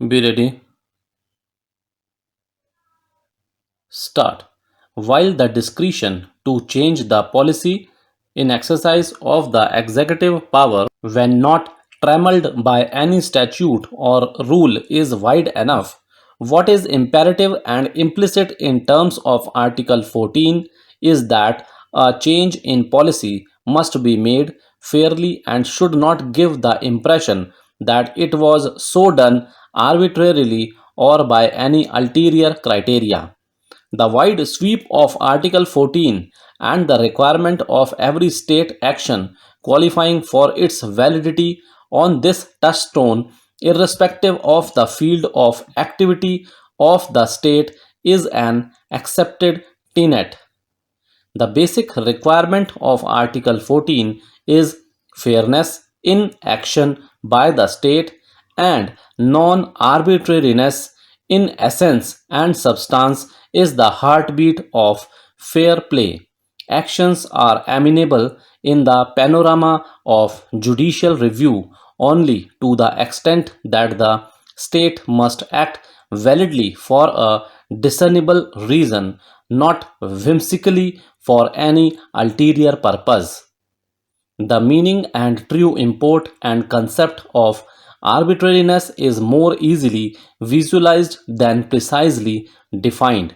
Be ready. Start. While the discretion to change the policy in exercise of the executive power when not trammeled by any statute or rule is wide enough, what is imperative and implicit in terms of Article 14 is that a change in policy must be made fairly and should not give the impression that it was so done arbitrarily or by any ulterior criteria. The wide sweep of Article 14 and the requirement of every state action qualifying for its validity on this touchstone, irrespective of the field of activity of the state, is an accepted tenet. The basic requirement of Article 14 is fairness in action by the state and non arbitrariness in essence and substance is the heartbeat of fair play. Actions are amenable in the panorama of judicial review only to the extent that the state must act validly for a discernible reason, not whimsically for any ulterior purpose. The meaning and true import and concept of arbitrariness is more easily visualized than precisely defined.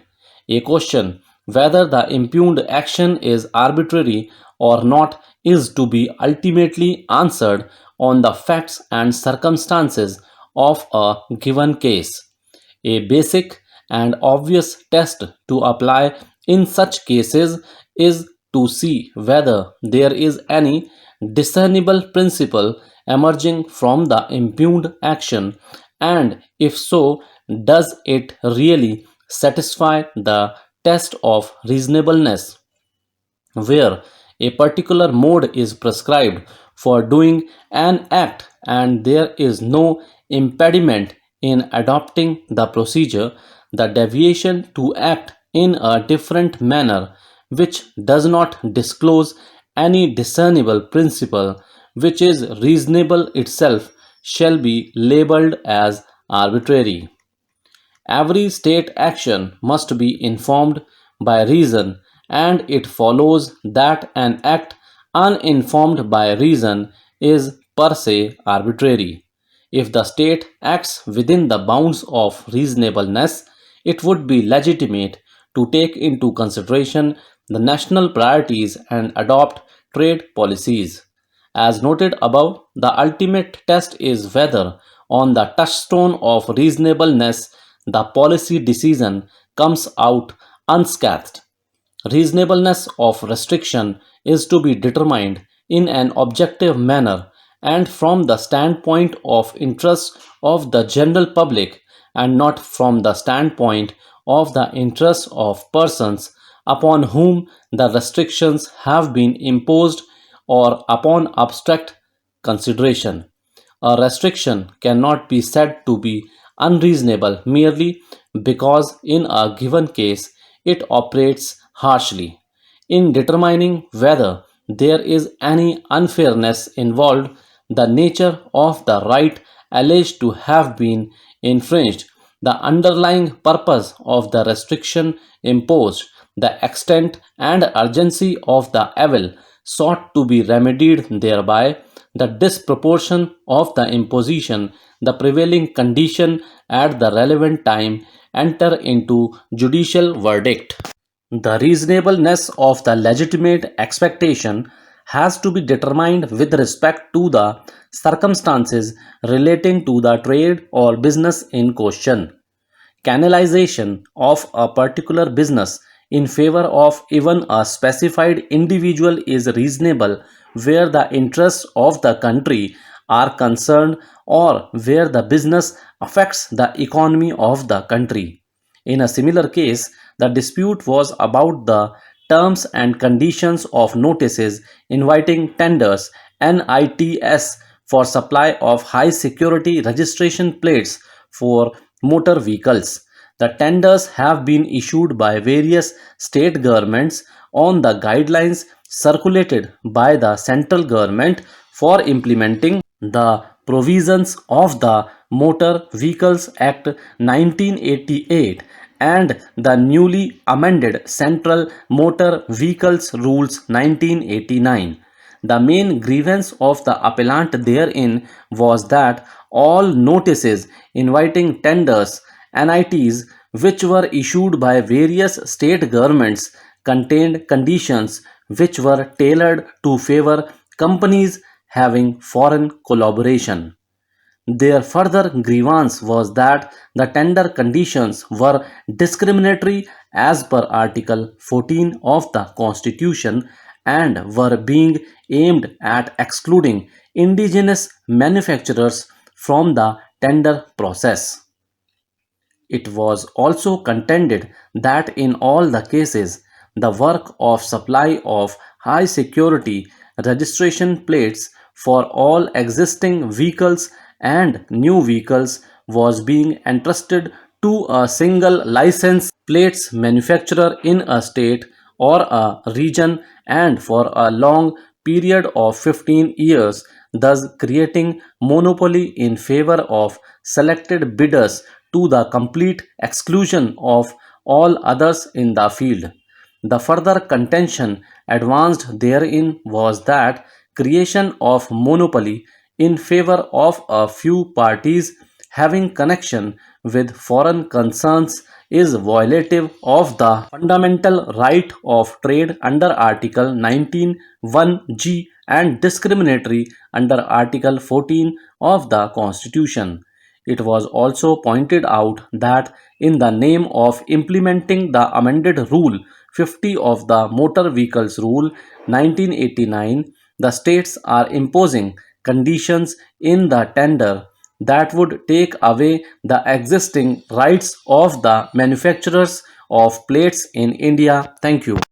A question whether the impugned action is arbitrary or not is to be ultimately answered on the facts and circumstances of a given case. A basic and obvious test to apply in such cases is to see whether there is any discernible principle emerging from the impugned action, and if so, does it really satisfy the test of reasonableness, where a particular mode is prescribed for doing an act and there is no impediment in adopting the procedure, the deviation to act in a different manner which does not disclose any discernible principle which is reasonable itself shall be labeled as arbitrary. Every state action must be informed by reason, and it follows that an act uninformed by reason is per se arbitrary. If the state acts within the bounds of reasonableness, it would be legitimate to take into consideration the national priorities and adopt trade policies. As noted above, the ultimate test is whether, on the touchstone of reasonableness, the policy decision comes out unscathed. Reasonableness of restriction is to be determined in an objective manner and from the standpoint of interest of the general public and not from the standpoint of the interests of persons upon whom the restrictions have been imposed or upon abstract consideration. A restriction cannot be said to be unreasonable merely because in a given case it operates harshly. In determining whether there is any unfairness involved, the nature of the right alleged to have been infringed, the underlying purpose of the restriction imposed, the extent and urgency of the evil sought to be remedied thereby, the disproportion of the imposition, the prevailing condition at the relevant time enter into judicial verdict. The reasonableness of the legitimate expectation has to be determined with respect to the circumstances relating to the trade or business in question. Canalization of a particular business in favor of even a specified individual is reasonable where the interests of the country are concerned or where the business affects the economy of the country. In a similar case, the dispute was about the terms and conditions of notices inviting tenders NITS for supply of high security registration plates for motor vehicles. The tenders have been issued by various state governments on the guidelines circulated by the central government for implementing the provisions of the Motor Vehicles Act 1988 and the newly amended Central Motor Vehicles Rules 1989. The main grievance of the appellant therein was that all notices inviting tenders, NITs, which were issued by various state governments, contained conditions which were tailored to favor companies having foreign collaboration. Their further grievance was that the tender conditions were discriminatory as per Article 14 of the Constitution and were being aimed at excluding indigenous manufacturers from the tender process. It was also contended that in all the cases, the work of supply of high security registration plates for all existing vehicles and new vehicles was being entrusted to a single license plates manufacturer in a state or a region and for a long period of 15 years, thus creating monopoly in favor of selected bidders to the complete exclusion of all others in the field. The further contention advanced therein was that creation of monopoly in favor of a few parties having connection with foreign concerns is violative of the fundamental right of trade under Article 19(1)(g) and discriminatory under Article 14 of the Constitution. It was also pointed out that in the name of implementing the amended Rule 50 of the Motor Vehicles Rule 1989, the states are imposing conditions in the tender that would take away the existing rights of the manufacturers of plates in India. Thank you.